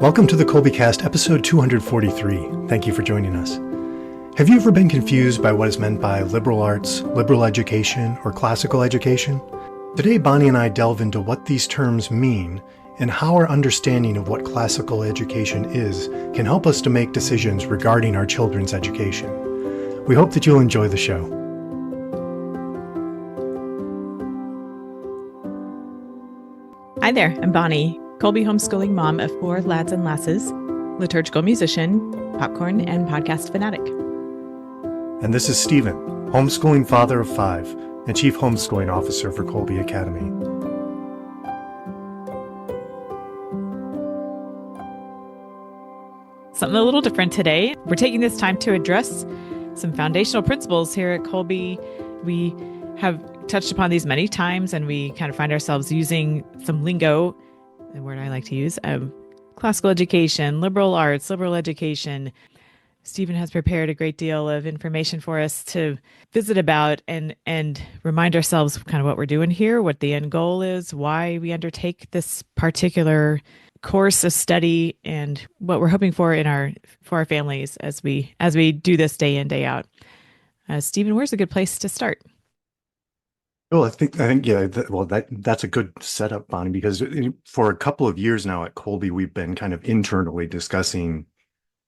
Welcome to the Kolbecast, episode 243. Thank you for joining us. Have you ever been confused by what is meant by liberal arts, liberal education, or classical education? Today, Bonnie and I delve into what these terms mean and how our understanding of what classical education is can help us to make decisions regarding our children's education. We hope that you'll enjoy the show. Hi there, I'm Bonnie, Kolbe homeschooling mom of 4 lads and lasses, liturgical musician, popcorn, and podcast fanatic. And this is Stephen, homeschooling father of 5 and chief homeschooling officer for Kolbe Academy. Something a little different today. We're taking this time to address some foundational principles here at Kolbe. We have touched upon these many times, and we kind of find ourselves using some lingo, the word I like to use, classical education, liberal arts, liberal education. Stephen has prepared a great deal of information for us to visit about and remind ourselves kind of what we're doing here, what the end goal is, why we undertake this particular course of study, and what we're hoping for for our families as we do this day in, day out. Stephen, where's a good place to start? Well, I think yeah. That's a good setup, Bonnie, because for a couple of years now at Kolbe, we've been kind of internally discussing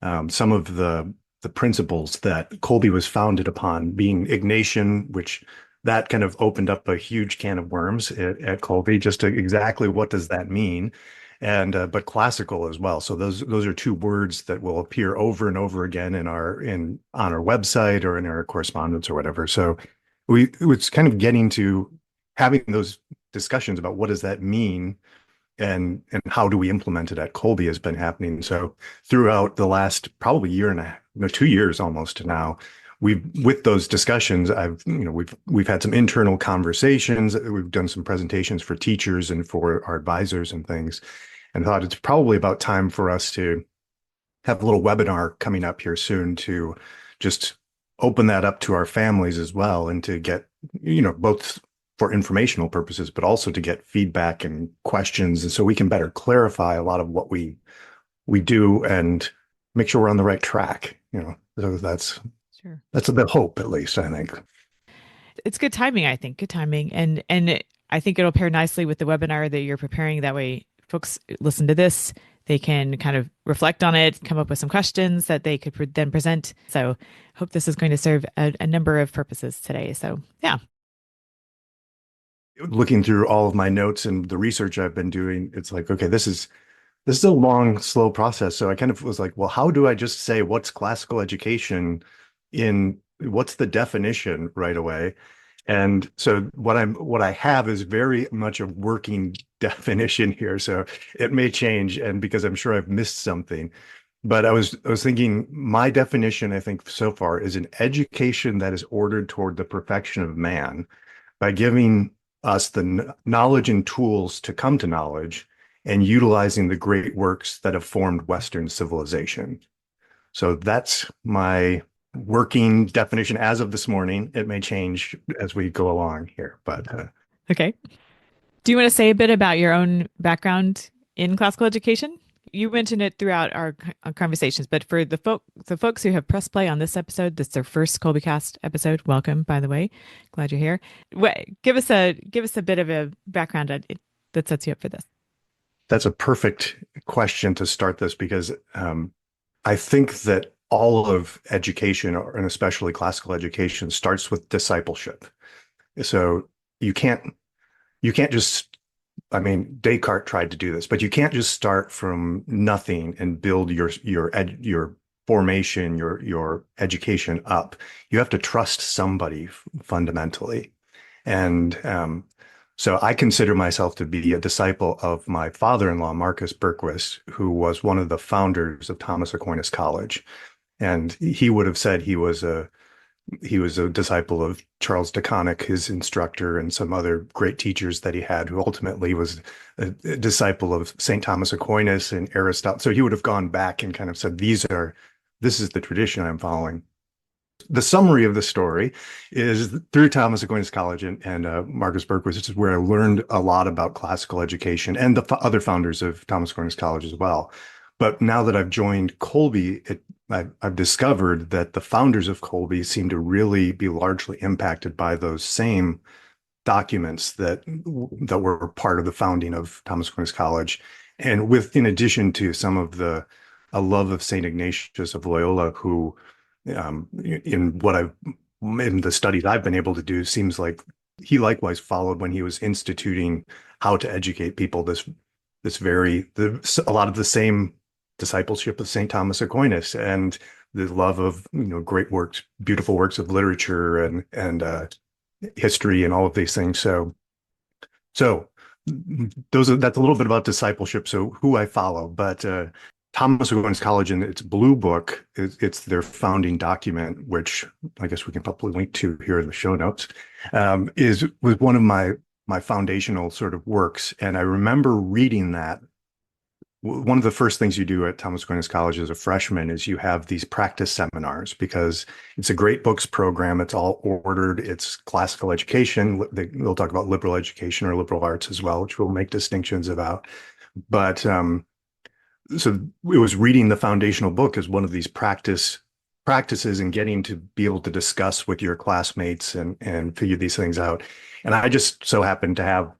some of the principles that Kolbe was founded upon, being Ignatian, which that kind of opened up a huge can of worms at Kolbe, just to exactly what does that mean, and but classical as well. So those are 2 words that will appear over and over again on our website or in our correspondence or whatever. So it was kind of getting to having those discussions about what does that mean and how do we implement it at Kolbe has been happening. So throughout the last probably year and a half, 2 years almost now, with those discussions, we've had some internal conversations. We've done some presentations for teachers and for our advisors and things, and thought it's probably about time for us to have a little webinar coming up here soon to just open that up to our families as well, and to get, both for informational purposes, but also to get feedback and questions. And so we can better clarify a lot of what we do and make sure we're on the right track, so that's the hope, at least, I think. It's good timing, I think. Good timing. And I think it'll pair nicely with the webinar that you're preparing. That way folks listen to this, they can kind of reflect on it, come up with some questions that they could then present. So hope this is going to serve a number of purposes today. So yeah. Looking through all of my notes and the research I've been doing, it's like, okay, this is a long, slow process. So I kind of was like, well, how do I just say what's classical education what's the definition right away? And so what I have is very much a working definition here. So it may change, and because I'm sure I've missed something. But I was thinking, my definition, I think so far, is an education that is ordered toward the perfection of man by giving us the knowledge and tools to come to knowledge and utilizing the great works that have formed Western civilization. So that's my working definition as of this morning. It may change as we go along here, but okay. Do you want to say a bit about your own background in classical education? You mentioned it throughout our conversations, but for the folks who have pressed play on this episode, this is their first Kolbecast episode. Welcome, by the way. Glad you're here. Give us a bit of a background that sets you up for this. That's a perfect question to start this, because I think that all of education, and especially classical education, starts with discipleship. So you can't just, Descartes tried to do this, but you can't just start from nothing and build your formation, your education up. You have to trust somebody fundamentally. And so I consider myself to be a disciple of my father-in-law, Marcus Berquist, who was one of the founders of Thomas Aquinas College. And he would have said he was a disciple of Charles de Connick, his instructor, and some other great teachers that he had, who ultimately was a disciple of St. Thomas Aquinas and Aristotle. So he would have gone back and kind of said, this is the tradition I'm following. The summary of the story is through Thomas Aquinas College and Marcus Berquist, which is where I learned a lot about classical education and the other founders of Thomas Aquinas College as well. But now that I've joined Kolbe, I've discovered that the founders of Kolbe seem to really be largely impacted by those same documents that were part of the founding of Thomas Aquinas College, and in addition to some of the a love of Saint Ignatius of Loyola, who in what I've in the studies I've been able to do, seems like he likewise followed when he was instituting how to educate people a lot of the same discipleship of Saint Thomas Aquinas and the love of great works, beautiful works of literature and history and all of these things. So that's a little bit about discipleship. So who I follow, but Thomas Aquinas College in its blue book, it's their founding document, which I guess we can probably link to here in the show notes, was one of my foundational sort of works. And I remember reading that. One of the first things you do at Thomas Aquinas College as a freshman is you have these practice seminars because it's a great books program. It's all ordered. It's classical education. They'll talk about liberal education or liberal arts as well, which we'll make distinctions about. But so it was reading the foundational book as one of these practices and getting to be able to discuss with your classmates and figure these things out. And I just so happened to have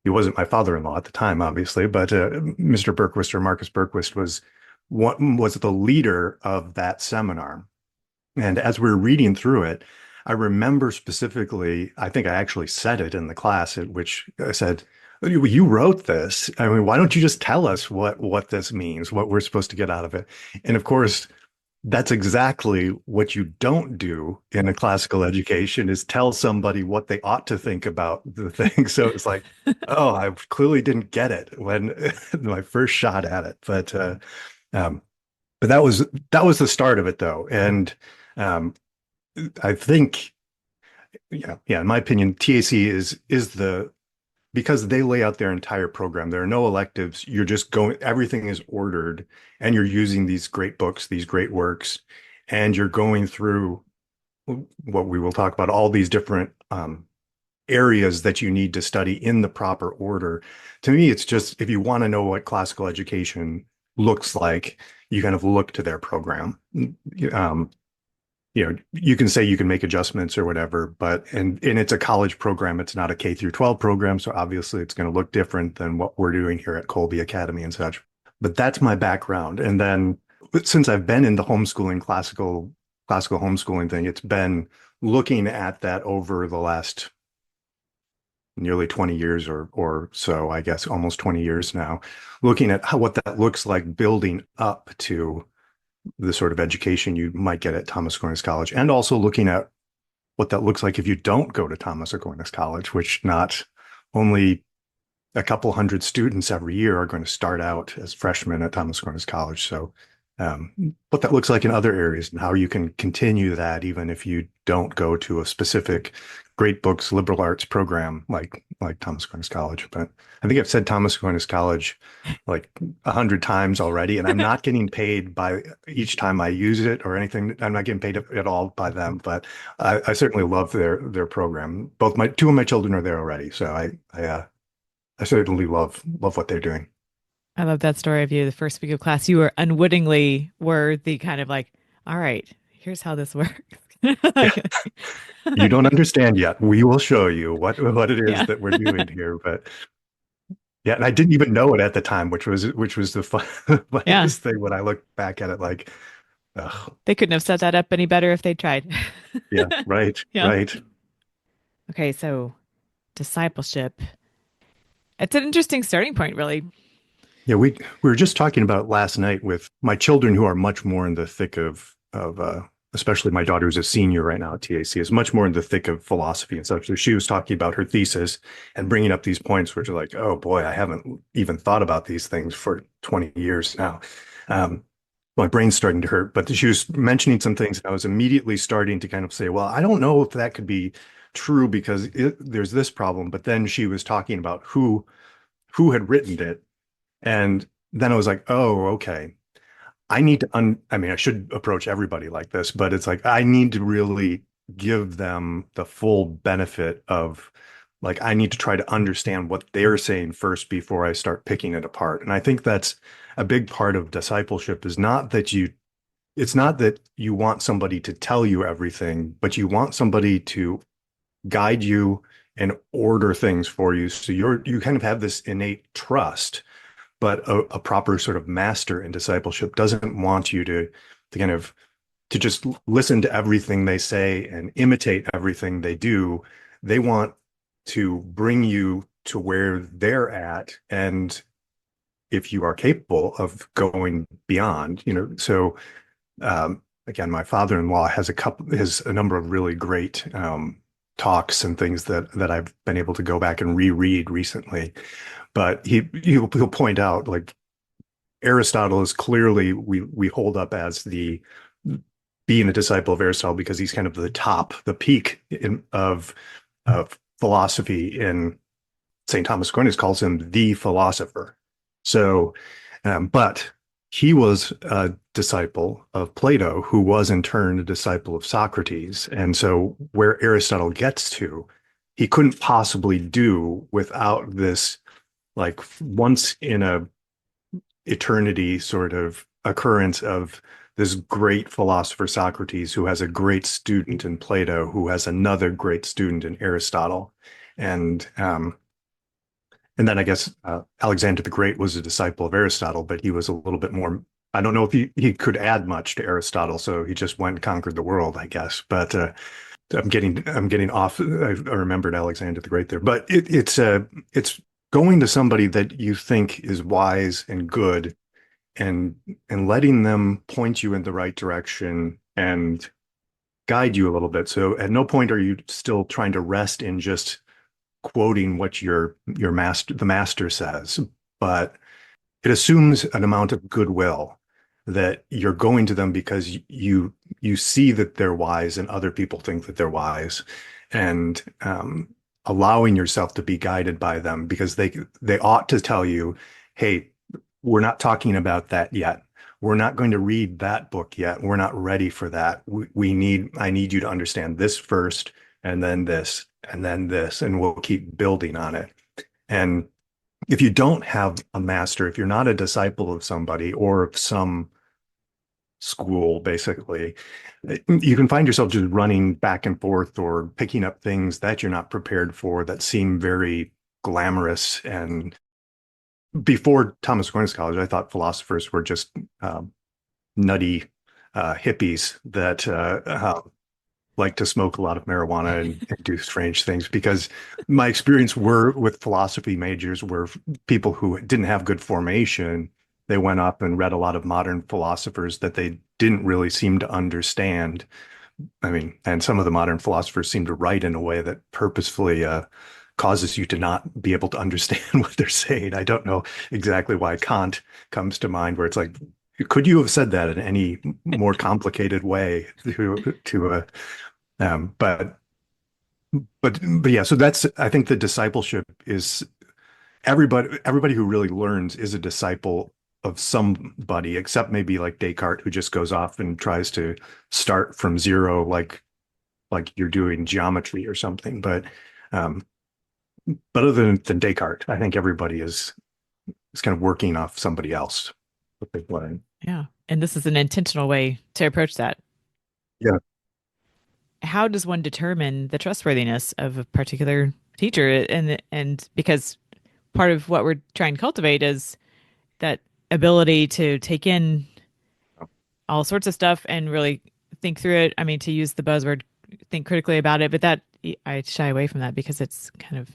he wasn't my father-in-law at the time, obviously, but Mr. Berquist or Marcus Berquist was the leader of that seminar. And as we were reading through it, I remember specifically, I think I actually said it in the class, at which I said, "You wrote this. I mean, why don't you just tell us what this means, what we're supposed to get out of it?" And of course, that's exactly what you don't do in a classical education is tell somebody what they ought to think about the thing. So it's like, oh, I clearly didn't get it when my first shot at it. Um, but that was the start of it though. And I think, yeah, in my opinion, TAC is because they lay out their entire program. There are no electives. You're just going, everything is ordered, and you're using these great books, these great works, and you're going through what we will talk about, all these different areas that you need to study in the proper order. To me, it's just, if you want to know what classical education looks like, you kind of look to their program. You can say you can make adjustments or whatever, but and it's a college program. It's not a K through 12 program. So obviously it's going to look different than what we're doing here at Kolbe Academy and such. But that's my background. And then since I've been in the homeschooling, classical homeschooling thing, it's been looking at that over the last nearly 20 years or so, I guess, almost 20 years now, looking at what that looks like building up to the sort of education you might get at Thomas Aquinas College, and also looking at what that looks like if you don't go to Thomas Aquinas College, which not only a couple hundred students every year are going to start out as freshmen at Thomas Aquinas College. So what that looks like in other areas and how you can continue that even if you don't go to a specific great books liberal arts program like Thomas Aquinas College. But I think I've said Thomas Aquinas College like 100 times already, and I'm not getting paid by each time I use it or anything. I'm not getting paid at all by them, but I certainly love their program. Both two of my children are there already, so I certainly love what they're doing. I love that story of you. The first week of class, you unwittingly were the kind of like, all right, here's how this works. Yeah. Like, You don't understand yet. We will show you what it is yeah. that we're doing here. But yeah, and I didn't even know it at the time, which was the Yeah. funniest thing when I look back at it. Like, ugh, They couldn't have set that up any better if they tried. yeah, right, Yeah. right. Okay, so discipleship. It's an interesting starting point, really. Yeah, we were just talking about last night with my children who are much more in the thick of especially my daughter who's a senior right now at TAC is much more in the thick of philosophy and such. So she was talking about her thesis and bringing up these points, which are like, oh boy, I haven't even thought about these things for 20 years now. My brain's starting to hurt, but she was mentioning some things. And I was immediately starting to kind of say, well, I don't know if that could be true because there's this problem. But then she was talking about who had written it. And then I was like, oh, okay. I need to, I mean, I should approach everybody like this, but it's like, I need to really give them the full benefit of Like I need to try to understand what they're saying first before I start picking it apart. And I think that's a big part of discipleship is not that it's not that you want somebody to tell you everything, but you want somebody to guide you and order things for you. So you kind of have this innate trust, but a proper sort of master in discipleship doesn't want you to kind of to just listen to everything they say and imitate everything they do. They want to bring you to where they're at. And if you are capable of going beyond, so again, my father-in-law has a number of really great talks and things that I've been able to go back and reread recently. But he'll point out like Aristotle is clearly we hold up as the being a disciple of Aristotle because he's kind of the peak of philosophy. In St. Thomas Aquinas calls him the philosopher. So, but he was a disciple of Plato, who was in turn a disciple of Socrates. And so, where Aristotle gets to, he couldn't possibly do without this, like, once in a eternity sort of occurrence of this great philosopher Socrates, who has a great student in Plato, who has another great student in Aristotle, and and then I guess Alexander the Great was a disciple of Aristotle, but he was a little bit more. I don't know if he could add much to Aristotle, so he just went and conquered the world, I guess. But I'm getting off. I remembered Alexander the Great there, but it's going to somebody that you think is wise and good, and letting them point you in the right direction and guide you a little bit. So at no point are you still trying to rest in just quoting what the master says, but it assumes an amount of goodwill that you're going to them because you see that they're wise and other people think that they're wise, and allowing yourself to be guided by them because they ought to tell you, hey, we're not talking about that yet. We're not going to read that book yet. We're not ready for that. I need you to understand this first, and then this, and then this, and we'll keep building on it. And if you don't have a master, if you're not a disciple of somebody or of some school, basically, you can find yourself just running back and forth or picking up things that you're not prepared for that seem very glamorous. And before Thomas Aquinas College, I thought philosophers were just nutty hippies that like to smoke a lot of marijuana and do strange things, because my experience were with philosophy majors were people who didn't have good formation. They went up and read a lot of modern philosophers that they didn't really seem to understand. I mean, and some of the modern philosophers seem to write in a way that purposefully causes you to not be able to understand what they're saying. I don't know exactly why Kant comes to mind, where it's like, could you have said that in any more complicated way to but yeah, so that's, I think the discipleship is everybody who really learns is a disciple of somebody, except maybe like Descartes, who just goes off and tries to start from zero, like you're doing geometry or something. Um, but other than Descartes, I think everybody is kind of working off somebody else, what they've learned. Yeah. And this is an intentional way to approach that. Yeah. How does one determine the trustworthiness of a particular teacher? And because part of what we're trying to cultivate is that ability to take in all sorts of stuff and really think through it. I mean, to use the buzzword, think critically about it, but that I shy away from that because it's kind of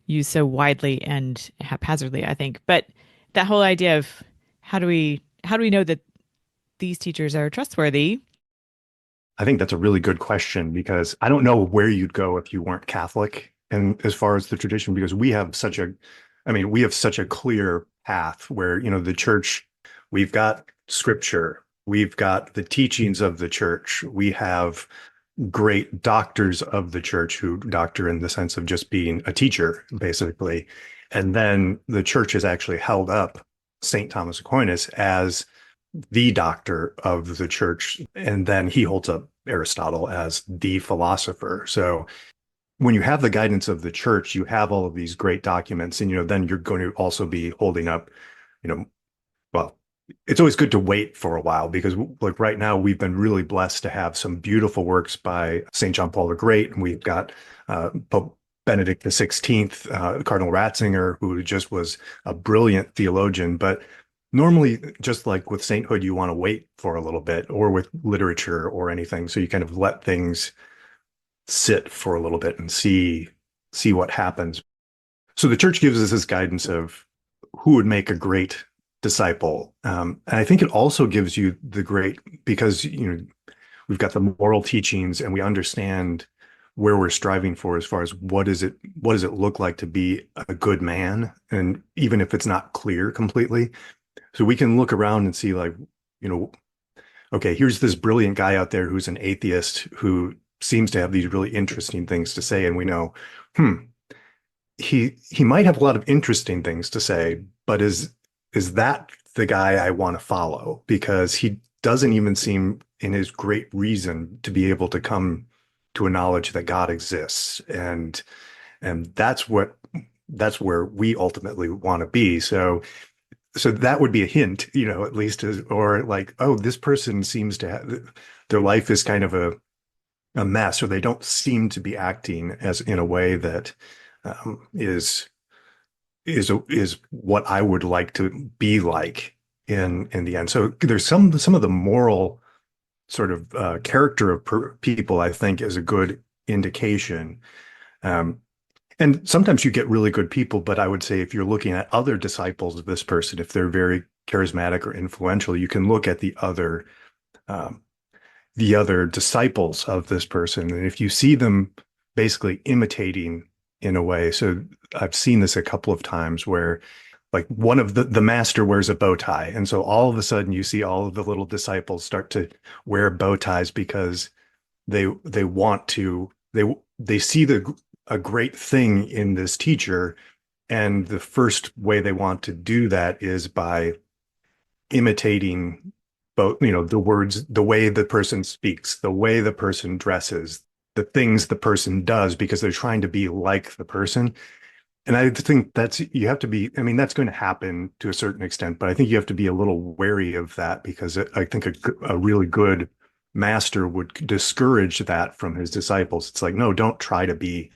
used so widely and haphazardly, I think. But that whole idea of how do we know that these teachers are trustworthy? I think that's a really good question, because I don't know where you'd go if you weren't Catholic. And as far as the tradition, because we have such a clear path where, the church, we've got scripture, we've got the teachings of the church, we have great doctors of the church who doctor in the sense of just being a teacher, basically. And then the church has actually held up St. Thomas Aquinas as the doctor of the church. And then he holds up Aristotle as the philosopher. So when you have the guidance of the church, you have all of these great documents, and then you're going to also be holding up, you know, well, it's always good to wait for a while because like right now we've been really blessed to have some beautiful works by St. John Paul the Great, and we've got Pope Benedict the 16th, Cardinal Ratzinger, who just was a brilliant theologian. But normally, just like with sainthood, you want to wait for a little bit, or with literature or anything, so you kind of let things sit for a little bit and see what happens. So the church gives us this guidance of who would make a great disciple. And I think it also gives you the great, because we've got the moral teachings and we understand where we're striving for as far as what does it look like to be a good man, and even if it's not clear completely. So we can look around and see, like, okay, here's this brilliant guy out there who's an atheist who seems to have these really interesting things to say, and we know, hmm, he might have a lot of interesting things to say, but is that the guy I want to follow? Because he doesn't even seem in his great reason to be able to come to a knowledge that God exists. And that's where we ultimately want to be. So that would be a hint, at least, or like, oh, this person seems to have, their life is kind of a mess, or they don't seem to be acting as in a way that is what I would like to be like in the end. So there's some of the moral sort of character of people, I think, is a good indication. Um, and sometimes you get really good people, but I would say if you're looking at other disciples of this person, if they're very charismatic or influential, you can look at um, the other disciples of this person, and if you see them basically imitating in a way. So I've seen this a couple of times where, like, one of the master wears a bow tie, and so all of a sudden you see all of the little disciples start to wear bow ties because they want to, they see a great thing in this teacher, and the first way they want to do that is by imitating both, the words, the way the person speaks, the way the person dresses, the things the person does, because they're trying to be like the person. And I think you have to be, I mean, that's going to happen to a certain extent, but I think you have to be a little wary of that, because I think a really good master would discourage that from his disciples. It's like, no, don't try to be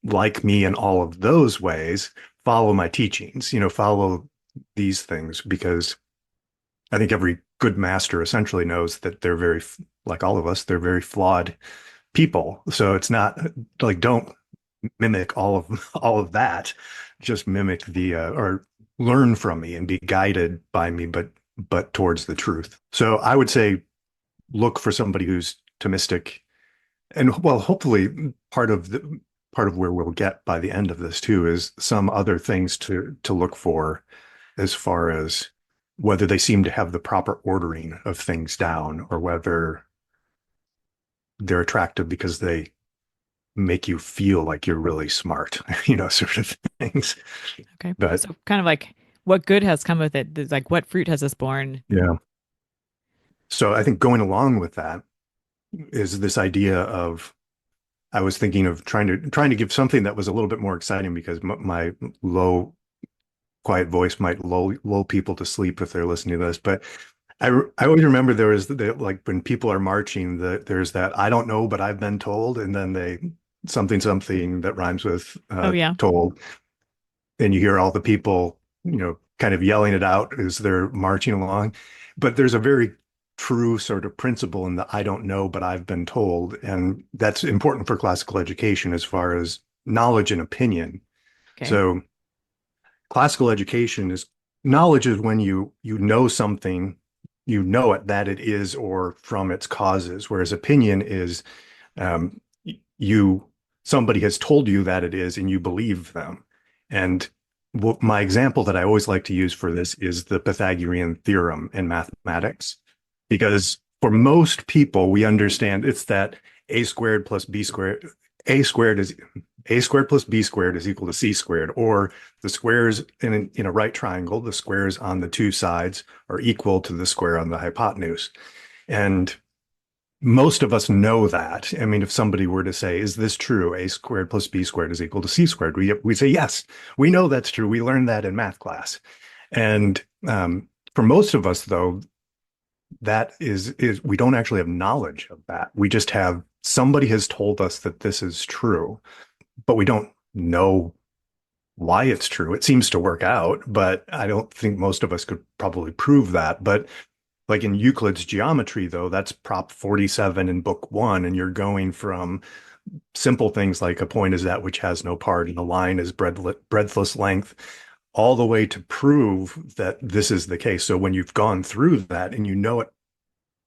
like me in all of those ways. Follow my teachings, follow these things, because I think every good master essentially knows that they're very, like all of us, they're very flawed people. So it's not like, don't mimic all of that. Just mimic or learn from me and be guided by me, but towards the truth. So I would say look for somebody who's Thomistic, and well, hopefully part of where we'll get by the end of this too is some other things to look for, as far as whether they seem to have the proper ordering of things down, or whether they're attractive because they make you feel like you're really smart, sort of things. Okay. But So kind of like what good has come with it? It's like what fruit has this borne? yeah, so I think going along with that is this idea of, I was thinking of trying to give something that was a little bit more exciting, because my low, quiet voice might lull people to sleep if they're listening to this. But I always remember there was like when people are marching, there's that I don't know, but I've been told, and then they something that rhymes with Oh yeah. told, and you hear all the people, kind of yelling it out as they're marching along. But there's a very true sort of principle in the I don't know, but I've been told. And that's important for classical education as far as knowledge and opinion. Okay. So classical education is, knowledge is when you know something, you know it, that it is, or from its causes, whereas opinion is, um, you somebody has told you that it is and you believe them. And my example that I always like to use for this is the Pythagorean theorem in mathematics, because for most people we understand it's that a squared plus b squared, a squared is a squared plus b squared is equal to c squared, or the squares in a right triangle, the squares on the two sides are equal to the square on the hypotenuse. And most of us know that. I mean, if somebody were to say, is this true? A squared plus B squared is equal to C squared. We say, yes, we know that's true. We learned that in math class. And for most of us, though, that is we don't actually have knowledge of that. We just have somebody has told us that this is true, but we don't know why it's true. It seems to work out, but I don't think most of us could probably prove that. But like in Euclid's geometry, though, that's Prop 47 in book one, and you're going from simple things like a point is that which has no part and a line is breadthless length, all the way to prove that this is the case. So when you've gone through that and you know it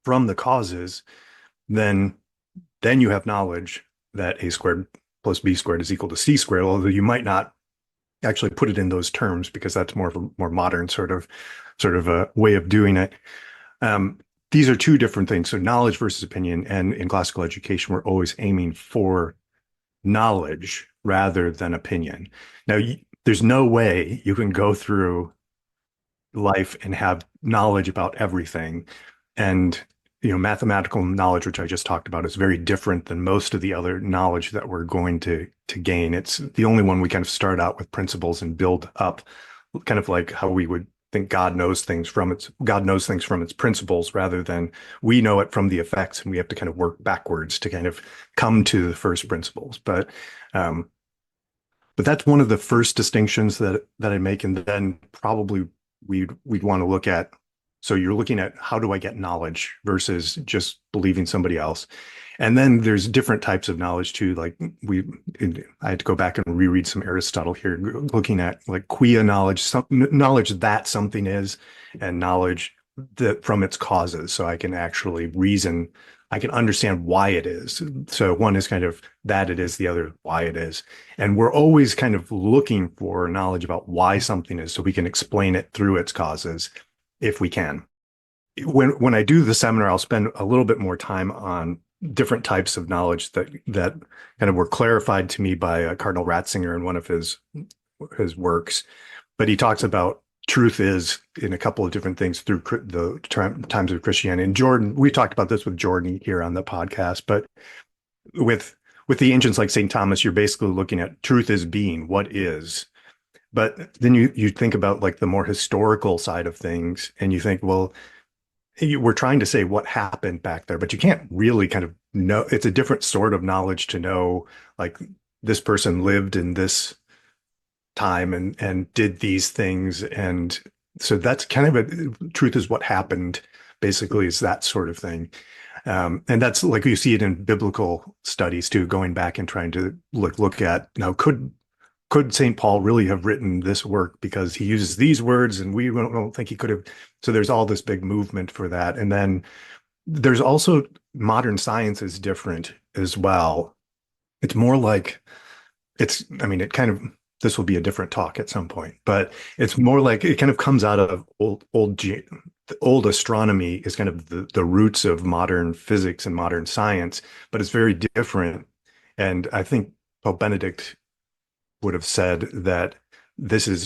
from the causes, then you have knowledge that a squared plus b squared is equal to c squared, although you might not actually put it in those terms because that's more of a more modern sort of a way of doing it. These are two different things. So knowledge versus opinion. And in classical education, we're always aiming for knowledge rather than opinion. Now, there's no way you can go through life and have knowledge about everything. And, mathematical knowledge, which I just talked about, is very different than most of the other knowledge that we're going to gain. It's the only one we kind of start out with principles and build up, kind of like how we would think God knows things from its principles rather than we know it from the effects, and we have to kind of work backwards to kind of come to the first principles. But that's one of the first distinctions that I make, and then probably we'd want to look at. So you're looking at how do I get knowledge versus just believing somebody else. And then there's different types of knowledge too. Like I had to go back and reread some Aristotle here, looking at like quia knowledge, knowledge that something is, and knowledge that from its causes. So I can actually reason, I can understand why it is. So one is kind of that it is, the other why it is. And we're always kind of looking for knowledge about why something is so we can explain it through its causes if we can. When I do the seminar, I'll spend a little bit more time on different types of knowledge that kind of were clarified to me by Cardinal Ratzinger in one of his works. But he talks about truth is in a couple of different things through the times of Christianity. And Jordan, we talked about this with Jordan here on the podcast, but with the ancients like St. Thomas, you're basically looking at truth is being, what is. But then you think about like the more historical side of things, and you think, well, we're trying to say what happened back there, but you can't really kind of know. It's a different sort of knowledge to know, like this person lived in this time and did these things, and so that's kind of a truth is what happened. Basically, is that sort of thing. And that's like you see it in biblical studies too, going back and trying to look at now could St. Paul really have written this work because he uses these words and we don't think he could have. So there's all this big movement for that. And then there's also modern science is different as well. It's more like I mean, it kind of, this will be a different talk at some point, but it's more like it kind of comes out of old astronomy is kind of the roots of modern physics and modern science, but it's very different. And I think Pope Benedict would have said that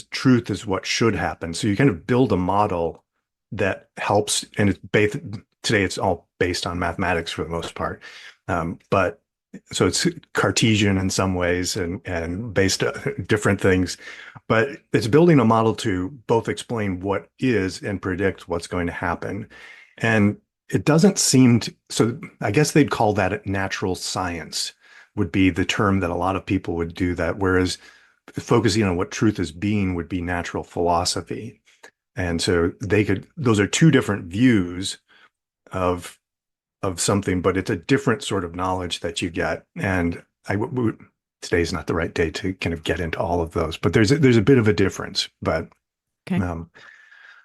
truth is what should happen. So you kind of build a model that helps, and today it's all based on mathematics for the most part. But so it's Cartesian in some ways and based on different things, but it's building a model to both explain what is and predict what's going to happen. And it doesn't seem to, so I guess they'd call that natural science would be the term that a lot of people would do that, whereas focusing on what truth is being would be natural philosophy. And so those are two different views of something, but it's a different sort of knowledge that you get. And today's not the right day to kind of get into all of those, but there's a bit of a difference. But Okay.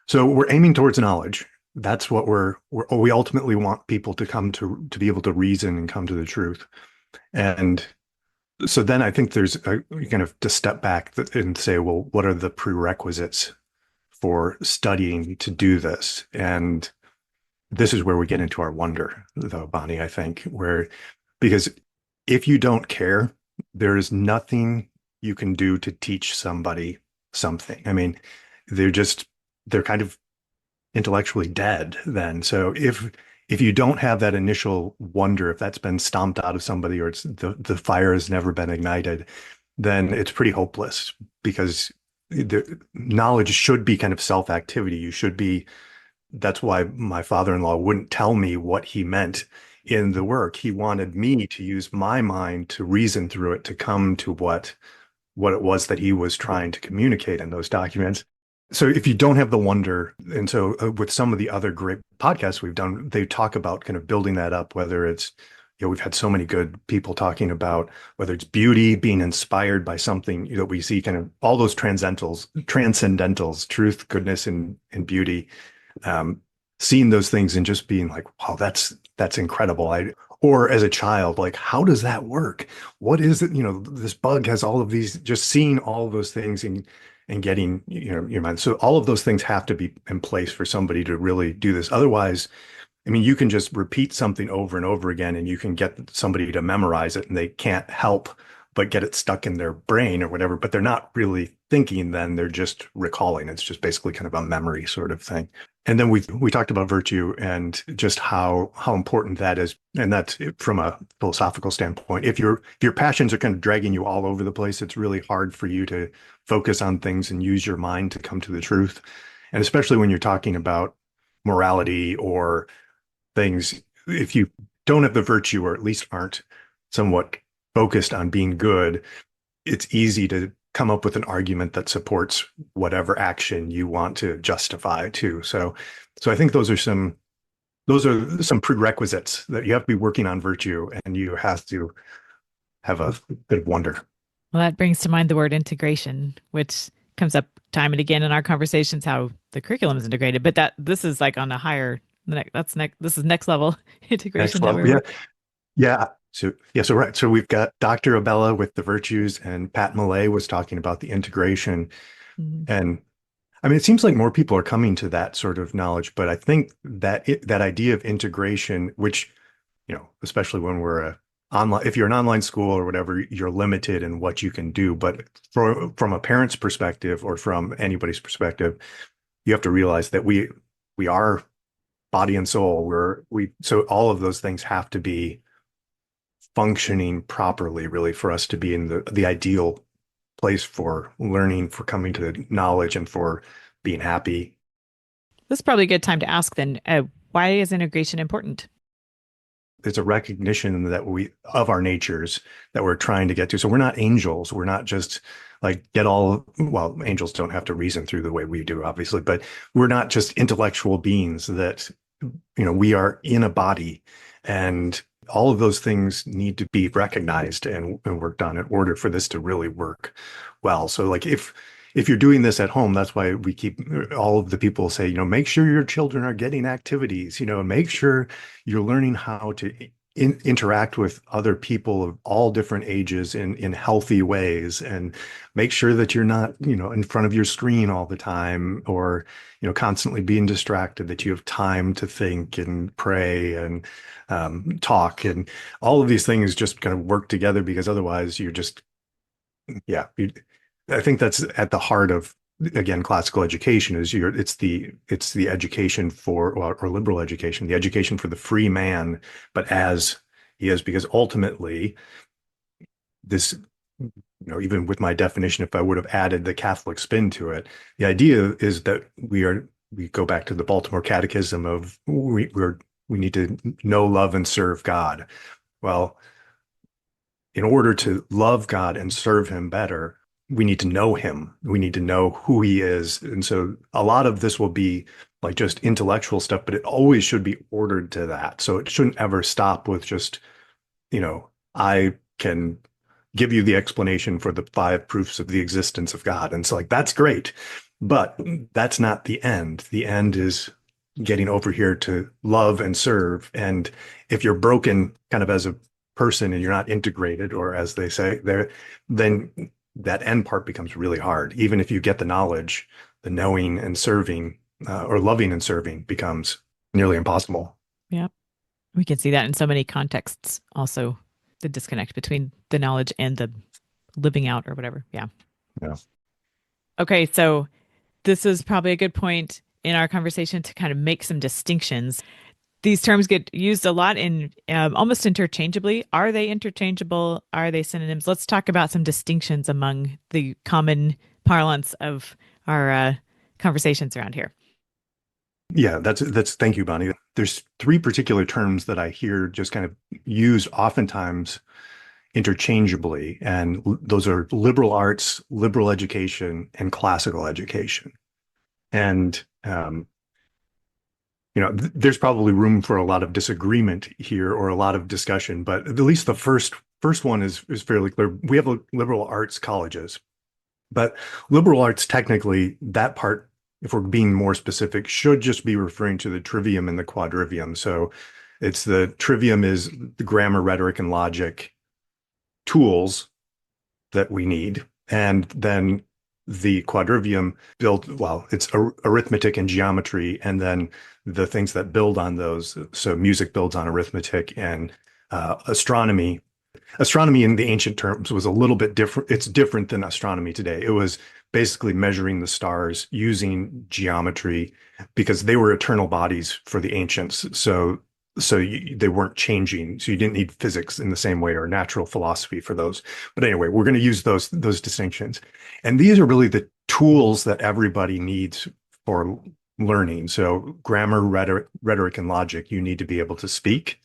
So we're aiming towards knowledge. That's what we ultimately want people to come to be able to reason and come to the truth. And so then I think there's kind of to step back and say, well, what are the prerequisites for studying to do this? And this is where we get into our wonder, though, Bonnie, I think, because if you don't care, there is nothing you can do to teach somebody something. I mean, they're kind of intellectually dead then. So if you don't have that initial wonder, if that's been stomped out of somebody or the fire has never been ignited, then it's pretty hopeless because the knowledge should be kind of self-activity. You should be That's why my father-in-law wouldn't tell me what he meant in the work. He wanted me to use my mind to reason through it to come to what it was that he was trying to communicate in those documents. So if you don't have the wonder, and so with some of the other great podcasts we've done, they talk about kind of building that up, whether it's, we've had so many good people talking about whether it's beauty, being inspired by something that we see, kind of all those transcendentals, truth, goodness, and beauty, um, seeing those things and just being like, wow, that's incredible. Or as a child, like, how does that work? What is it? This bug has all of these, just seeing all of those things and getting, your mind. So all of those things have to be in place for somebody to really do this. Otherwise, I mean, you can just repeat something over and over again and you can get somebody to memorize it and they can't help but get it stuck in their brain or whatever, but they're not really thinking then, they're just recalling. It's just basically kind of a memory sort of thing. And then we talked about virtue and just how important that is. And that's from a philosophical standpoint. If your passions are kind of dragging you all over the place, it's really hard for you to focus on things and use your mind to come to the truth. And especially when you're talking about morality or things, if you don't have the virtue or at least aren't somewhat focused on being good, it's easy to come up with an argument that supports whatever action you want to justify too. So I think those are some prerequisites that you have to be working on virtue and you have to have a bit of wonder. Well, that brings to mind the word integration, which comes up time and again in our conversations, how the curriculum is integrated, but that this is like on a higher, this is next level Next integration that level. we're Yeah. working. Yeah. So right. So we've got Dr. Abella with the virtues and Pat Millay was talking about the integration. Mhm. And I mean, it seems like more people are coming to that sort of knowledge, but I think that idea of integration, which, especially when we're online, if you're an online school or whatever, you're limited in what you can do. But from a parent's perspective or from anybody's perspective, you have to realize that we are body and soul. So all of those things have to be functioning properly, really, for us to be in the ideal place for learning, for coming to knowledge, and for being happy. This is probably a good time to ask then, why is integration important? There's a recognition that we of our natures that we're trying to get to. So we're not angels. We're not just like well, angels don't have to reason through the way we do, obviously, but we're not just intellectual beings that, we are in a body, and all of those things need to be recognized and worked on in order for this to really work well. So like if you're doing this at home, that's why we keep all of the people say, make sure your children are getting activities, and make sure you're learning how to interact with other people of all different ages in healthy ways, and make sure that you're not, in front of your screen all the time or, constantly being distracted, that you have time to think and pray and talk, and all of these things just kind of work together, because otherwise you're just, yeah, I think that's at the heart of, again, classical education is it's the education for, or liberal education, the education for the free man, but as he is, because ultimately this, even with my definition, if I would have added the Catholic spin to it, the idea is that we go back to the Baltimore Catechism of we need to know, love, and serve God. Well, in order to love God and serve him better, we need to know him. We need to know who he is. And so a lot of this will be like just intellectual stuff, but it always should be ordered to that. So it shouldn't ever stop with just, I can give you the explanation for the 5 proofs of the existence of God. And so like, that's great, but that's not the end. The end is getting over here to love and serve. And if you're broken kind of as a person and you're not integrated, or as they say there, then that end part becomes really hard. Even if you get the knowledge, the knowing and serving, or loving and serving becomes nearly impossible. Yeah. We can see that in so many contexts also, the disconnect between the knowledge and the living out or whatever. Yeah. Yeah. Okay, so this is probably a good point in our conversation to kind of make some distinctions. these terms get used a lot in almost interchangeably. Are they interchangeable? Are they synonyms? Let's talk about some distinctions among the common parlance of our conversations around here. Yeah, that's thank you, Bonnie. There's three particular terms that I hear just kind of used oftentimes interchangeably, and those are liberal arts, liberal education, and classical education. And there's probably room for a lot of disagreement here or a lot of discussion, but at least the first one is fairly clear. We have liberal arts colleges, but liberal arts technically that part, if we're being more specific, should just be referring to the trivium and the quadrivium. So it's the trivium is the grammar, rhetoric, and logic tools that we need. And then the quadrivium built, well, it's arithmetic and geometry, and then the things that build on those. So music builds on arithmetic and astronomy. Astronomy in the ancient terms was a little bit different. It's different than astronomy today. It was basically measuring the stars using geometry because they were eternal bodies for the ancients. So they weren't changing. So you didn't need physics in the same way or natural philosophy for those. But anyway, we're going to use those distinctions. And these are really the tools that everybody needs for learning. So grammar, rhetoric, and logic, you need to be able to speak.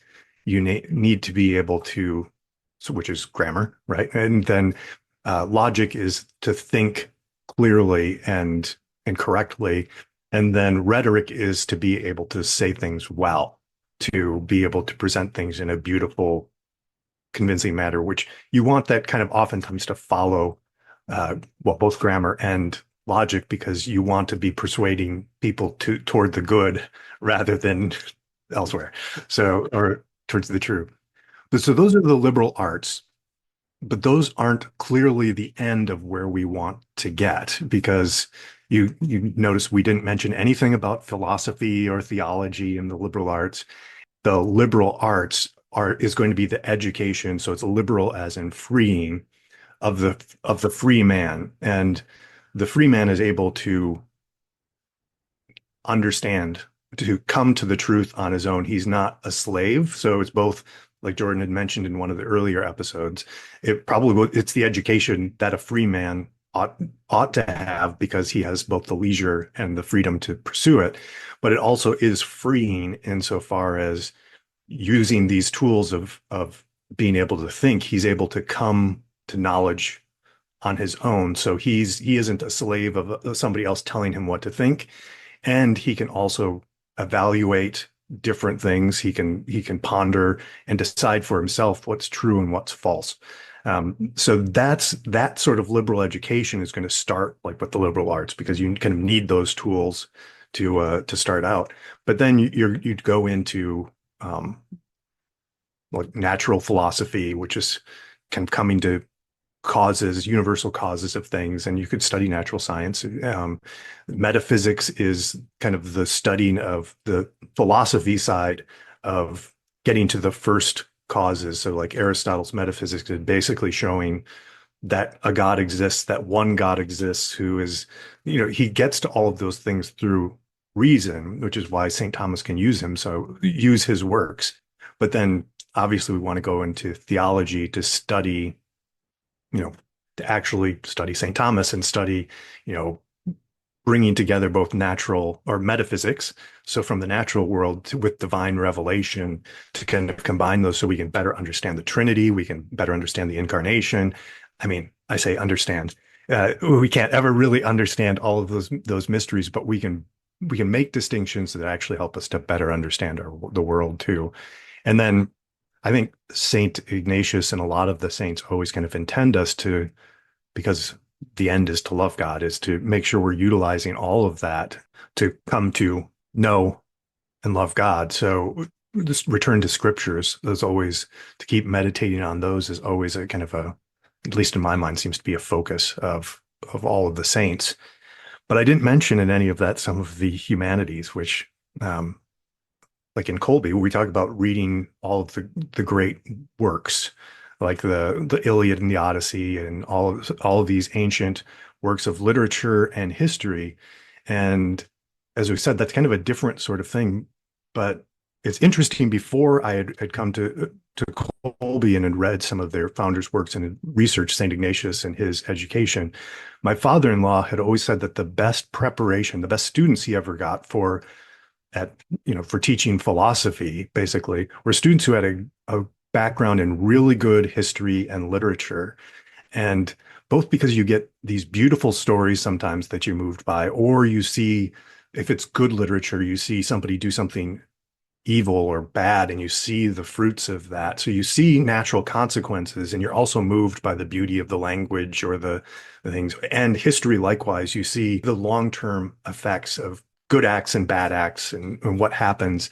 You need to be able to, so which is grammar, right? And then logic is to think clearly and correctly. And then rhetoric is to be able to say things well, to be able to present things in a beautiful, convincing manner, which you want that kind of oftentimes to follow, both grammar and logic, because you want to be persuading people toward the good rather than elsewhere. So, or towards the true. So those are the liberal arts, but those aren't clearly the end of where we want to get, because you notice we didn't mention anything about philosophy or theology in the liberal arts. The liberal arts is going to be the education, so it's liberal as in freeing of the free man, and the free man is able to understand, to come to the truth on his own. He's not a slave, so it's both, like Jordan had mentioned in one of the earlier episodes. It's the education that a free man ought to have, because he has both the leisure and the freedom to pursue it. But it also is freeing insofar as using these tools of being able to think, he's able to come to knowledge on his own. So he isn't a slave of somebody else telling him what to think, and he can also evaluate different things. He can ponder and decide for himself what's true and what's false. So that sort of liberal education is going to start like with the liberal arts, because you kind of need those tools to start out. But then you'd go into like natural philosophy, which is kind of coming to causes, universal causes of things, and you could study natural science. Metaphysics is kind of the studying of the philosophy side of getting to the first causes. So like Aristotle's metaphysics is basically showing that a God exists, that one God exists, who is, he gets to all of those things through reason, which is why St. Thomas can use his works. But then obviously we want to go into theology to study, to actually study St. Thomas and study, bringing together both natural or metaphysics, so from the natural world with divine revelation, to kind of combine those so we can better understand the Trinity, we can better understand the incarnation. I mean, I say understand. We can't ever really understand all of those mysteries, but we can make distinctions that actually help us to better understand the world too. And then I think Saint Ignatius and a lot of the saints always kind of intend us to, because the end is to love God, is to make sure we're utilizing all of that to come to know and love God. So this return to scriptures is always, to keep meditating on those is always a kind of at least in my mind, seems to be a focus of all of the saints. But I didn't mention in any of that some of the humanities, which like in Kolbe, we talk about reading all of the great works, like the Iliad and the Odyssey, and all of these ancient works of literature and history. And as we said, that's kind of a different sort of thing. But it's interesting. Before I had come to Kolbe and had read some of their founders' works and had researched St. Ignatius and his education, my father-in-law had always said that the best preparation, the best students he ever got at for teaching philosophy, basically, were students who had a background in really good history and literature. And both because you get these beautiful stories sometimes that you're moved by, or you see, if it's good literature, you see somebody do something evil or bad and you see the fruits of that. So you see natural consequences and you're also moved by the beauty of the language or the things. And history, likewise, you see the long-term effects of good acts and bad acts and what happens.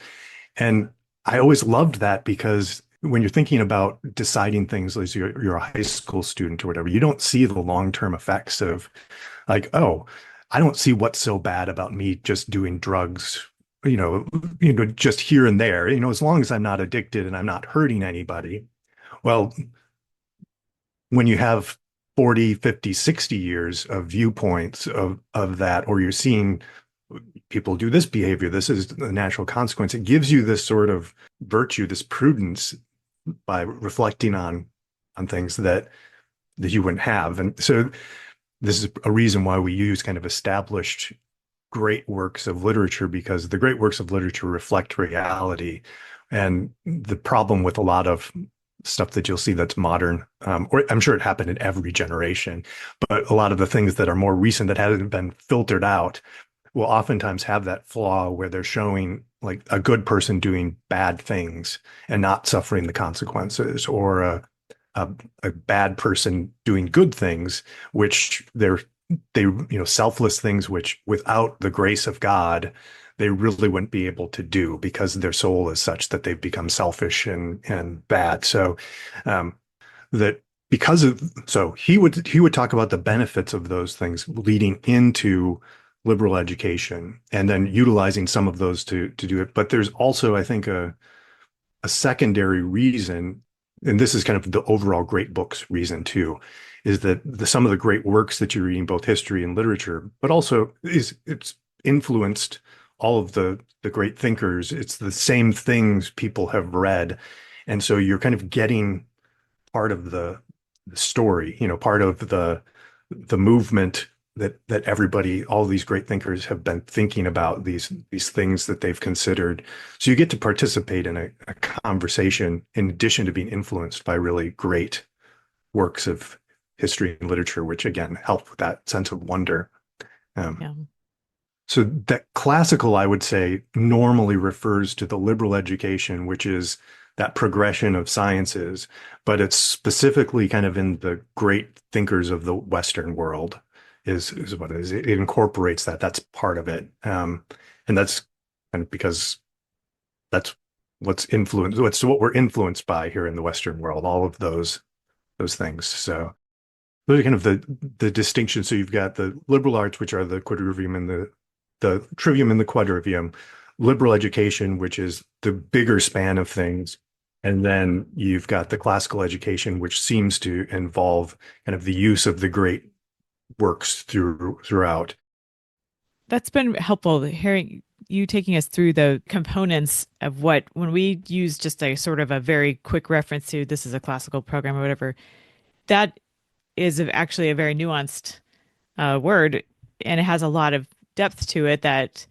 And I always loved that because when you're thinking about deciding things as you're a high school student or whatever, you don't see the long-term effects of like, oh, I don't see what's so bad about me just doing drugs, just here and there, as long as I'm not addicted and I'm not hurting anybody. Well, when you have 40, 50, 60 years of viewpoints of that, or you're seeing people do this behavior, this is the natural consequence. It gives you this sort of virtue, this prudence by reflecting on things that you wouldn't have. And so this is a reason why we use kind of established great works of literature, because the great works of literature reflect reality. And the problem with a lot of stuff that you'll see that's modern, or I'm sure it happened in every generation, but a lot of the things that are more recent that haven't been filtered out will oftentimes have that flaw where they're showing like a good person doing bad things and not suffering the consequences, or a, a bad person doing good things, which they selfless things, which without the grace of God, they really wouldn't be able to do because their soul is such that they've become selfish and bad. So that so he would talk about the benefits of those things leading into liberal education and then utilizing some of those to do it. But there's also, I think, a secondary reason, and this is kind of the overall great books reason too, is that some of the great works that you're reading, both history and literature, but also it's influenced all of the great thinkers. It's the same things people have read. And so you're kind of getting part of the story, part of the movement that everybody, all these great thinkers have been thinking about these things that they've considered. So you get to participate in a conversation in addition to being influenced by really great works of history and literature, which again help with that sense of wonder. Um, Yeah. so that classical, I would say, normally refers to the liberal education, which is that progression of sciences, but it's specifically kind of in the great thinkers of the Western world is what it is. It incorporates that. That's part of it. And that's kind of because that's what we're influenced by here in the Western world, all of those things. So those are kind of the distinctions. So you've got the liberal arts, which are the quadrivium and the trivium and the quadrivium, liberal education, which is the bigger span of things. And then you've got the classical education, which seems to involve kind of the use of the great works throughout. That's been helpful hearing you taking us through the components of what, when we use just a sort of a very quick reference to this is a classical program or whatever, that is actually a very nuanced word, and it has a lot of depth to it that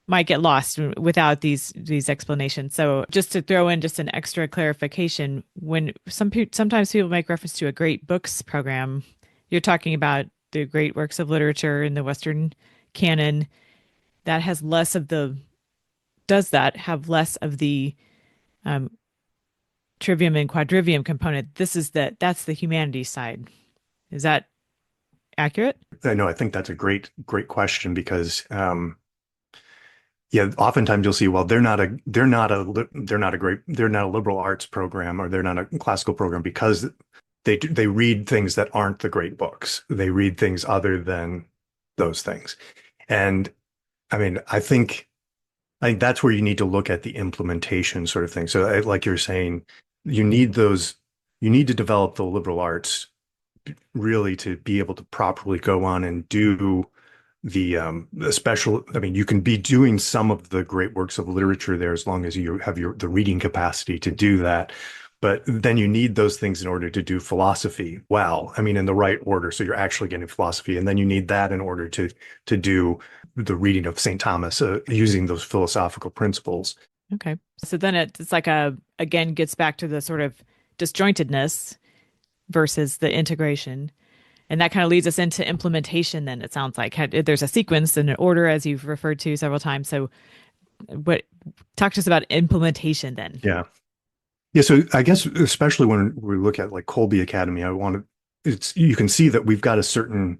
might get lost without these explanations. So just to throw in just an extra clarification, when sometimes people make reference to a great books program, you're talking about the great works of literature in the Western canon that has less of the does that have less of the um, trivium and quadrivium component. That's the humanities side. Is that accurate? I know, I think that's a great question because yeah, oftentimes you'll see, well, they're not a liberal arts program, or they're not a classical program because they read things that aren't the great books. They read things other than those things. And I mean, I think that's where you need to look at the implementation sort of thing. So like you're saying, you need you need to develop the liberal arts really to be able to properly go on and do the special, I mean, you can be doing some of the great works of literature there as long as you have the reading capacity to do that. But then you need those things in order to do philosophy well. I mean, in the right order. So you're actually getting philosophy. And then you need that in order to do the reading of St. Thomas, using those philosophical principles. Okay. So then it's like again, gets back to the sort of disjointedness versus the integration. And that kind of leads us into implementation then, it sounds like. There's a sequence and an order, as you've referred to several times. So what talk to us about implementation then. Yeah. Yeah. So I guess, especially when we look at like Kolbe Academy, you can see that we've got a certain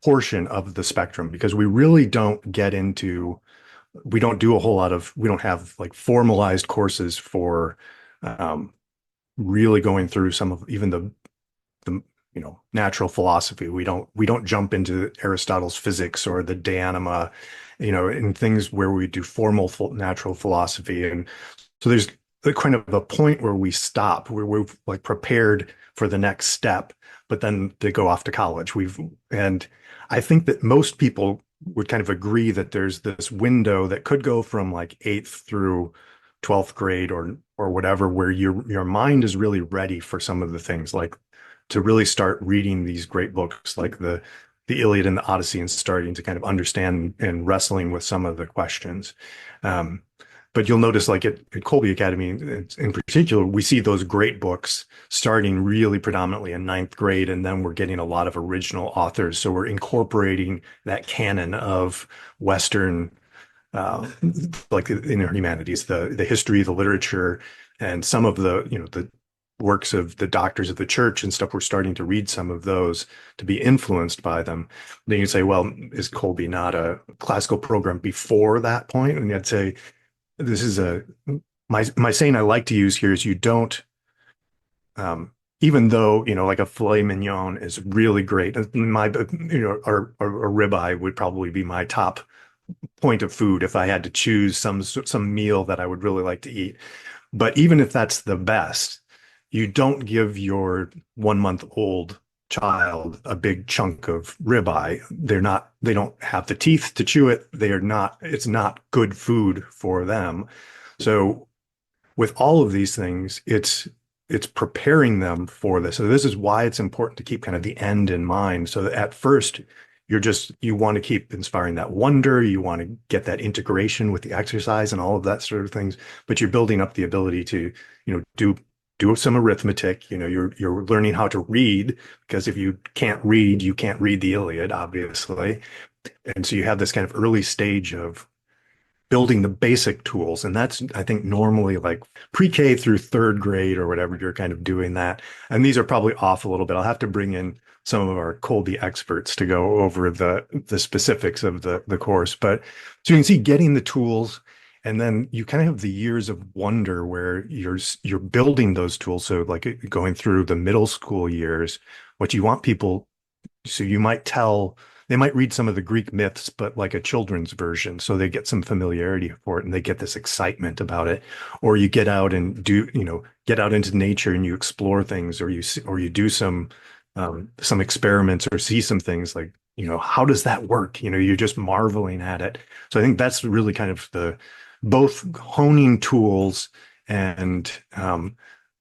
portion of the spectrum because we really don't get into, we don't do a whole lot of, we don't have like formalized courses for um, really going through some of even the natural philosophy. We don't jump into Aristotle's physics or the De Anima, in things where we do formal natural philosophy. And so there's a kind of a point where we stop, where we've like prepared for the next step, but then they go off to college. And I think that most people would kind of agree that there's this window that could go from like eighth through 12th grade or whatever, where your mind is really ready for some of the things, like to really start reading these great books like the Iliad and the Odyssey, and starting to kind of understand and wrestling with some of the questions. Um, but you'll notice, like at Kolbe Academy in particular, we see those great books starting really predominantly in ninth grade, and then we're getting a lot of original authors. So we're incorporating that canon of Western, like in our humanities, the history, the literature, and some of the works of the doctors of the church and stuff. We're starting to read some of those to be influenced by them. Then you say, well, is Kolbe not a classical program before that point? And I'd say this is my saying I like to use here is you don't, even though, like a filet mignon is really great. Or a ribeye would probably be my top point of food if I had to choose some meal that I would really like to eat. But even if that's the best, you don't give your 1 month old child a big chunk of ribeye. They don't have the teeth to chew it. It's not good food for them. So with all of these things, it's preparing them for this. So this is why it's important to keep kind of the end in mind. So that at first you want to keep inspiring that wonder. You want to get that integration with the exercise and all of that sort of things, but you're building up the ability to, do some arithmetic. You're learning how to read, because if you can't read, you can't read the Iliad, obviously. And so you have this kind of early stage of building the basic tools. And that's, I think, normally like pre-K through third grade or whatever, you're kind of doing that. And these are probably off a little bit. I'll have to bring in some of our Kolbe experts to go over the specifics of the course. But so you can see getting the tools, and then you kind of have the years of wonder where you're building those tools. So like going through the middle school years, what you want people, so they might read some of the Greek myths, but like a children's version. So they get some familiarity for it and they get this excitement about it. Or you get out and get out into nature and you explore things, or you do some experiments or see some things like, how does that work? You're just marveling at it. So I think that's really kind of both honing tools and,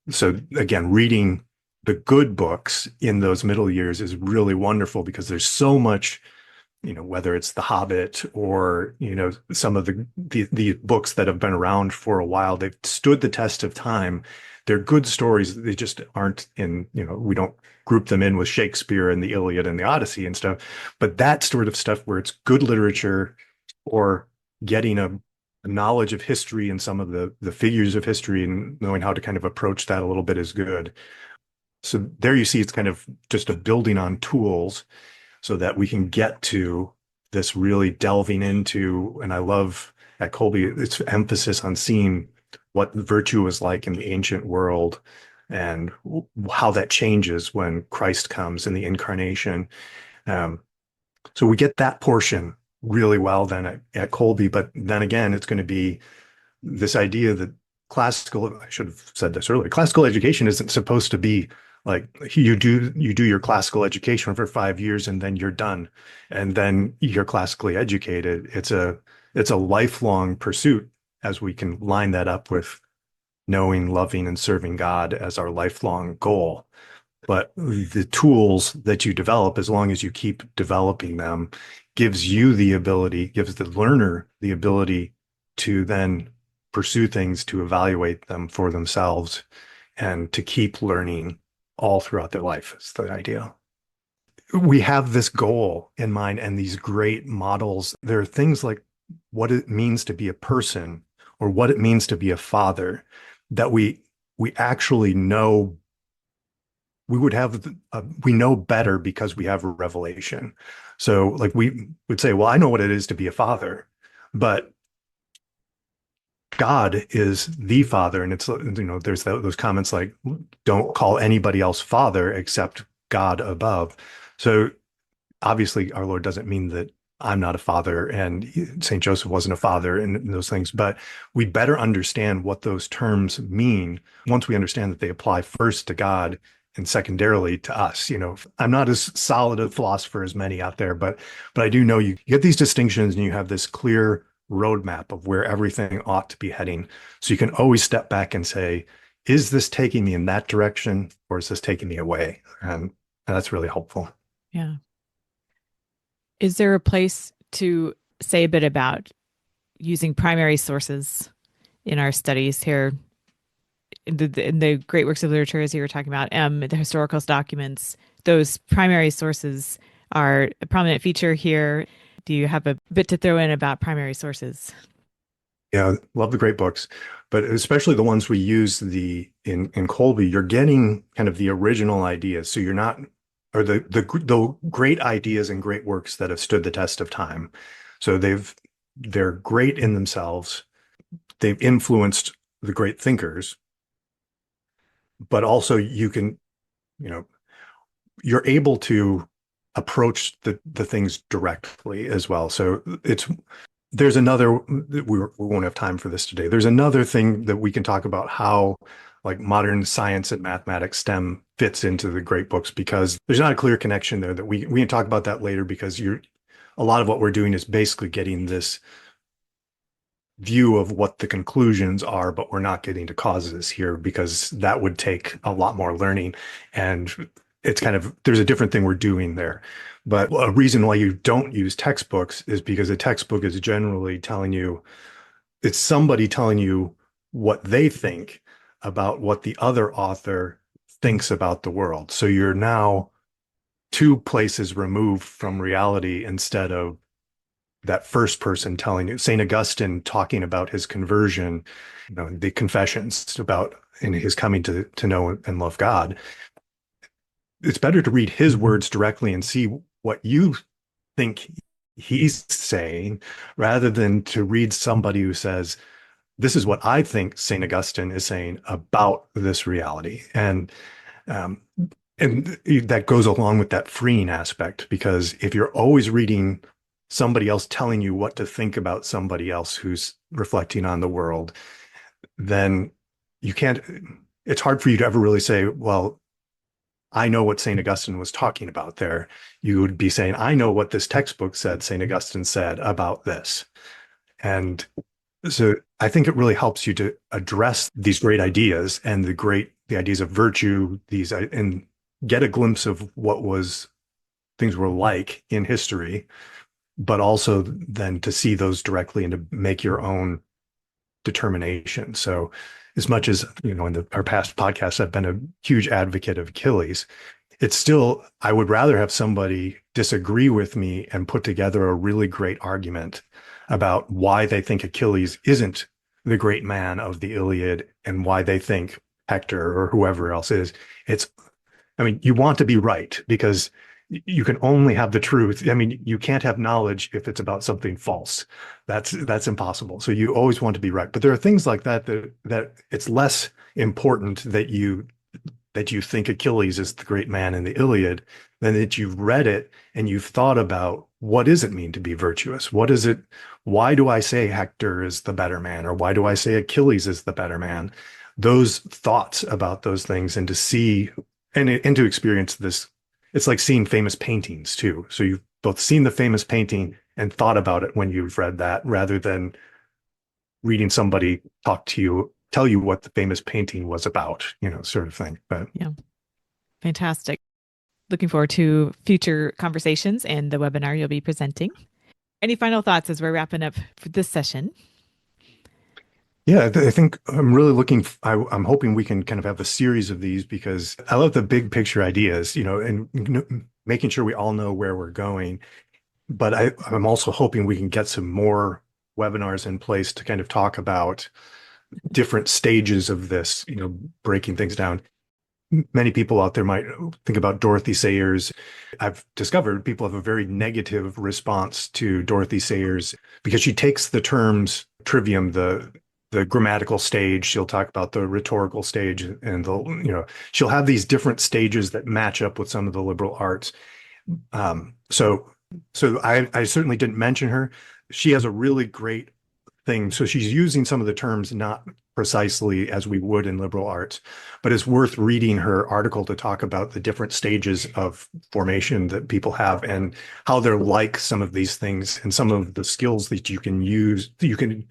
so again, reading the good books in those middle years is really wonderful, because there's so much, whether it's The Hobbit or, some of the books that have been around for a while, they've stood the test of time. They're good stories. They just aren't we don't group them in with Shakespeare and the Iliad and the Odyssey and stuff. But that sort of stuff where it's good literature, or getting a knowledge of history and some of the figures of history and knowing how to kind of approach that a little bit is good. So there you see it's kind of just a building on tools so that we can get to this really delving into, and I love at Kolbe, its emphasis on seeing what virtue was like in the ancient world and how that changes when Christ comes in the incarnation. So we get that portion really well then at Kolbe, but then again, it's going to be this idea that I should have said this earlier, classical education isn't supposed to be Like you do your classical education for 5 years and then you're done. And then you're classically educated. It's a lifelong pursuit as we can line that up with knowing, loving, and serving God as our lifelong goal. But the tools that you develop, as long as you keep developing them, gives the learner the ability to then pursue things, to evaluate them for themselves, and to keep learning all throughout their life is the idea. We have this goal in mind and these great models. There are things like what it means to be a person or what it means to be a father that we actually know we would have we know better because we have a revelation. So like we would say, well, I know what it is to be a father, but God is the father. And it's, there's those comments like, don't call anybody else father except God above. So obviously our Lord doesn't mean that I'm not a father and St. Joseph wasn't a father and those things, but we better understand what those terms mean once we understand that they apply first to God and secondarily to us. I'm not as solid a philosopher as many out there, but I do know you get these distinctions and you have this clear roadmap of where everything ought to be heading. So you can always step back and say, is this taking me in that direction or is this taking me away? And that's really helpful. Yeah. Is there a place to say a bit about using primary sources in our studies here? In the great works of literature, as you were talking about, the historical documents, those primary sources are a prominent feature here. Do you have a bit to throw in about primary sources? Yeah, love the great books, but especially the ones we use in Kolbe, you're getting kind of the original ideas. So you're not, or the great ideas and great works that have stood the test of time. So they're great in themselves. They've influenced the great thinkers, but also you know, you're able to approach the things directly as well. So there's another, we won't have time for this today. There's another thing that we can talk about how like modern science and mathematics STEM fits into the great books because there's not a clear connection there that we can talk about that later because a lot of what we're doing is basically getting this view of what the conclusions are, but we're not getting to causes here because that would take a lot more learning. And it's kind of, there's a different thing we're doing there. But a reason why you don't use textbooks is because a textbook is generally telling you, it's somebody telling you what they think about what the other author thinks about the world. So you're now two places removed from reality instead of that first person telling you, St. Augustine talking about his conversion, the confessions about in his coming to know and love God. It's better to read his words directly and see what you think he's saying rather than to read somebody who says, this is what I think St. Augustine is saying about this reality. Um, and that goes along with that freeing aspect, because if you're always reading somebody else telling you what to think about somebody else who's reflecting on the world, then it's hard for you to ever really say, well, I know what St. Augustine was talking about there. You would be saying, I know what this textbook said St. Augustine said about this. And so I think it really helps you to address these great ideas and the ideas of virtue, and get a glimpse of what things were like in history, but also then to see those directly and to make your own determination. So as much as, in our past podcasts, I've been a huge advocate of Achilles, it's still, I would rather have somebody disagree with me and put together a really great argument about why they think Achilles isn't the great man of the Iliad and why they think Hector or whoever else is. You want to be right because you can only have the truth. You can't have knowledge if it's about something false. That's impossible. So you always want to be right. But there are things like that it's less important that you think Achilles is the great man in the Iliad than that you've read it and you've thought about what does it mean to be virtuous? What is it? Why do I say Hector is the better man? Or why do I say Achilles is the better man? Those thoughts about those things and to see and to experience this, it's like seeing famous paintings too. So you've both seen the famous painting and thought about it when you've read that, rather than reading somebody talk to you, tell you what the famous painting was about, sort of thing. But Yeah, fantastic. Looking forward to future conversations and the webinar you'll be presenting. Any final thoughts as we're wrapping up for this session? yeah, I think I'm really I'm hoping we can kind of have a series of these, because I love the big picture ideas, and making sure we all know where we're going. But I'm also hoping we can get some more webinars in place to kind of talk about different stages of this, breaking things down. Many people out there might think about Dorothy Sayers. I've discovered people have a very negative response to Dorothy Sayers because she takes the terms trivium, the grammatical stage. She'll talk about the rhetorical stage, and she'll have these different stages that match up with some of the liberal arts. So I certainly didn't mention her. She has a really great thing. So she's using some of the terms not precisely as we would in liberal arts, but it's worth reading her article to talk about the different stages of formation that people have and how they're like some of these things and some of the skills that you can use, you can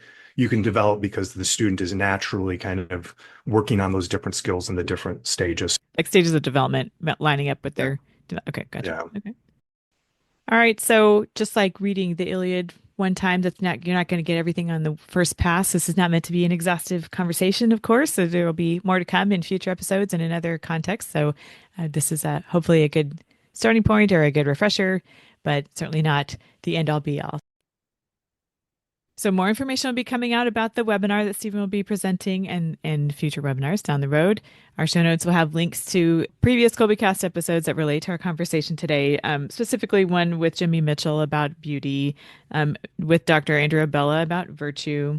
develop because the student is naturally kind of working on those different skills in the different stages. Like stages of development lining up with their, okay, gotcha. Yeah. Okay. All right. So just like reading the Iliad one time, you're not going to get everything on the first pass. This is not meant to be an exhaustive conversation, of course. So there will be more to come in future episodes and in other contexts. So this is hopefully a good starting point or a good refresher, but certainly not the end all be all. So more information will be coming out about the webinar that Stephen will be presenting and future webinars down the road. Our show notes will have links to previous Kolbecast episodes that relate to our conversation today, specifically one with Jimmy Mitchell about beauty, with Dr. Andrew Abella about virtue,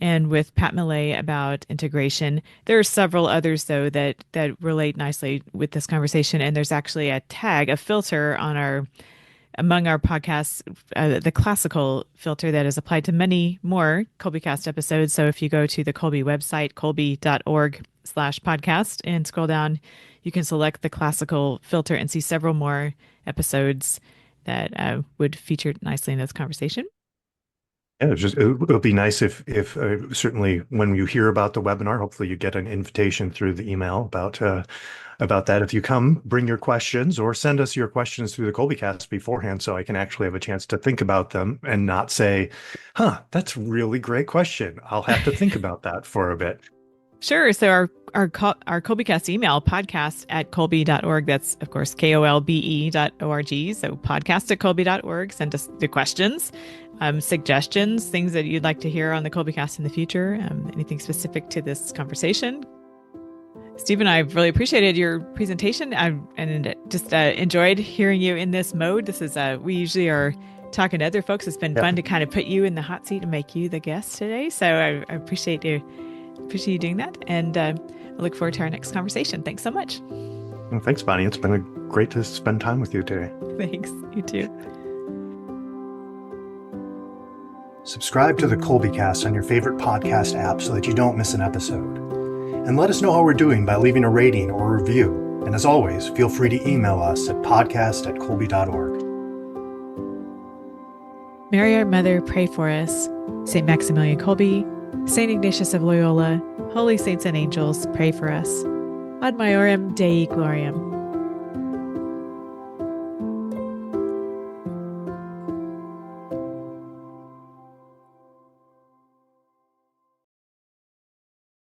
and with Pat Millay about integration. There are several others, though, that relate nicely with this conversation. And there's actually a filter on among our podcasts, the classical filter that is applied to many more Kolbecast episodes. So if you go to the Kolbe website, kolbe.org/podcast, and scroll down, you can select the classical filter and see several more episodes that would feature nicely in this conversation. Yeah, it'll be nice if certainly when you hear about the webinar, hopefully you get an invitation through the email about that. If you come, bring your questions or send us your questions through the Kolbecast beforehand, so I can actually have a chance to think about them and not say, that's a really great question. I'll have to think about that for a bit. Sure. So our Kolbecast email, podcast@kolbe.org. That's, of course, KOLBE.org. So podcast@kolbe.org. Send us the questions, suggestions, things that you'd like to hear on the Kolbecast in the future, anything specific to this conversation. Stephen, I've really appreciated your presentation and just enjoyed hearing you in this mode. This is we usually are talking to other folks. It's been fun to kind of put you in the hot seat and make you the guest today. So I appreciate you doing that, and I look forward to our next conversation. Thanks so much. Well, thanks, Bonnie. It's been great to spend time with you today. Thanks. You too. Subscribe to the Kolbecast on your favorite podcast app so that you don't miss an episode. And let us know how we're doing by leaving a rating or a review. And as always, feel free to email us at podcast@kolbe.org. Mary, our Mother, pray for us. St. Maximilian Kolbe, St. Ignatius of Loyola, holy saints and angels, pray for us. Ad maiorem Dei gloriam.